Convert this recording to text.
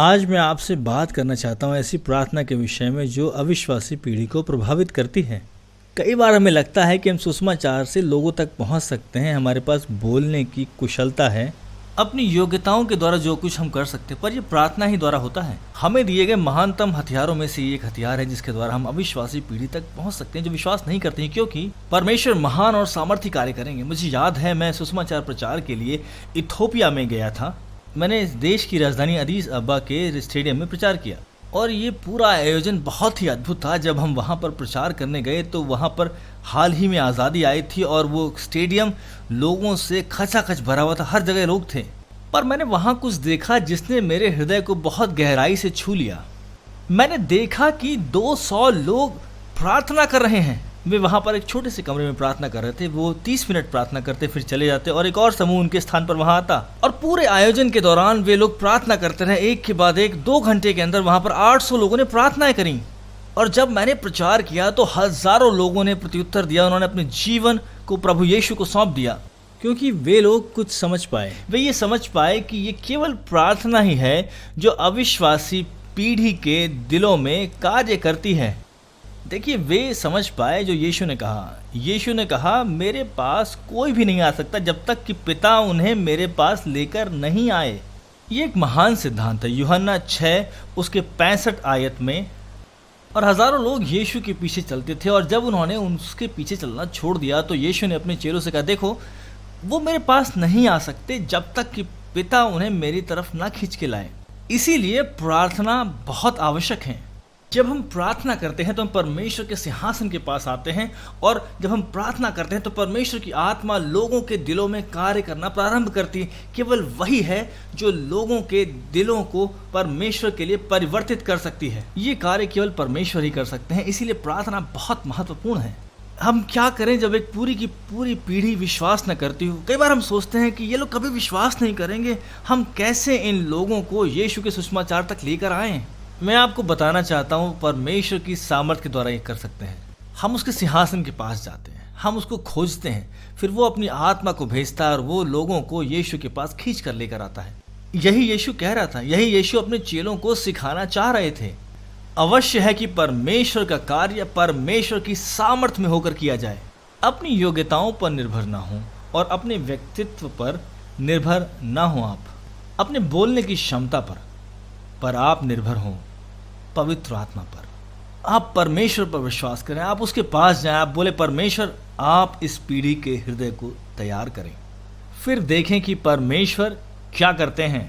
आज मैं आपसे बात करना चाहता हूँ ऐसी प्रार्थना के विषय में जो अविश्वासी पीढ़ी को प्रभावित करती है। कई बार हमें लगता है कि हम सुसमाचार से लोगों तक पहुँच सकते हैं, हमारे पास बोलने की कुशलता है, अपनी योग्यताओं के द्वारा जो कुछ हम कर सकते हैं, पर यह प्रार्थना ही द्वारा होता है। हमें दिए गए महानतम हथियारों में से एक हथियार है जिसके द्वारा हम अविश्वासी पीढ़ी तक पहुंच सकते हैं जो विश्वास नहीं करते हैं, क्योंकि परमेश्वर महान और सामर्थ्य कार्य करेंगे। मुझे याद है मैं सुसमाचार प्रचार के लिए इथोपिया में गया था। मैंने इस देश की राजधानी अदीस अब्बा के स्टेडियम में प्रचार किया और ये पूरा आयोजन बहुत ही अद्भुत था। जब हम वहाँ पर प्रचार करने गए तो वहाँ पर हाल ही में आज़ादी आई थी और वो स्टेडियम लोगों से खचाखच भरा हुआ था, हर जगह लोग थे। पर मैंने वहाँ कुछ देखा जिसने मेरे हृदय को बहुत गहराई से छू लिया। मैंने देखा कि 200 लोग प्रार्थना कर रहे हैं। वे वहाँ पर एक छोटे से कमरे में प्रार्थना कर रहे थे। वो 30 मिनट प्रार्थना करते फिर चले जाते और एक और समूह उनके स्थान पर वहाँ आता और पूरे आयोजन के दौरान वे लोग प्रार्थना करते रहे। एक के बाद एक 2 घंटे के अंदर वहाँ पर 800 लोगों ने प्रार्थनाएं करी। और जब मैंने प्रचार किया तो हजारों लोगों ने प्रत्युत्तर दिया। उन्होंने अपने जीवन को प्रभु यीशु को सौंप दिया, क्योंकि वे लोग कुछ समझ पाए। वे ये समझ पाए कि ये केवल प्रार्थना ही है जो अविश्वासी पीढ़ी के दिलों में कार्य करती है। देखिए, वे समझ पाए जो यीशु ने कहा। यीशु ने कहा, मेरे पास कोई भी नहीं आ सकता जब तक कि पिता उन्हें मेरे पास लेकर नहीं आए। ये एक महान सिद्धांत है। यूहन्ना 6 उसके 65 आयत में। और हजारों लोग यीशु के पीछे चलते थे और जब उन्होंने उसके पीछे चलना छोड़ दिया तो यीशु ने अपने चेलों से कहा, देखो वो मेरे पास नहीं आ सकते जब तक कि पिता उन्हें मेरी तरफ ना खींच के लाए। इसीलिए प्रार्थना बहुत आवश्यक है। जब हम प्रार्थना करते हैं तो हम परमेश्वर के सिंहासन के पास आते हैं और जब हम प्रार्थना करते हैं तो परमेश्वर की आत्मा लोगों के दिलों में कार्य करना प्रारंभ करती है। केवल वही है जो लोगों के दिलों को परमेश्वर के लिए परिवर्तित कर सकती है। ये कार्य केवल परमेश्वर ही कर सकते हैं। इसीलिए प्रार्थना बहुत महत्वपूर्ण है। हम क्या करें जब एक पूरी की पूरी पीढ़ी विश्वास न करती हो? कई बार हम सोचते हैं कि ये लोग कभी विश्वास नहीं करेंगे, हम कैसे इन लोगों को यीशु के सुसमाचार तक लेकर आएं? मैं आपको बताना चाहता हूँ, परमेश्वर की सामर्थ्य के द्वारा ये कर सकते हैं। हम उसके सिंहासन के पास जाते हैं, हम उसको खोजते हैं, फिर वो अपनी आत्मा को भेजता है और वो लोगों को यीशु के पास खींच कर लेकर आता है। यही यीशु कह रहा था, यही यीशु अपने चेलों को सिखाना चाह रहे थे। अवश्य है कि परमेश्वर का कार्य परमेश्वर की सामर्थ्य में होकर किया जाए। अपनी योग्यताओं पर निर्भर ना हो और अपने व्यक्तित्व पर निर्भर ना हो। आप अपने बोलने की क्षमता पर आप निर्भर हो पवित्र आत्मा पर। आप परमेश्वर पर विश्वास करें, आप उसके पास जाएं, आप बोले, परमेश्वर आप इस पीढ़ी के हृदय को तैयार करें। फिर देखें कि परमेश्वर क्या करते हैं।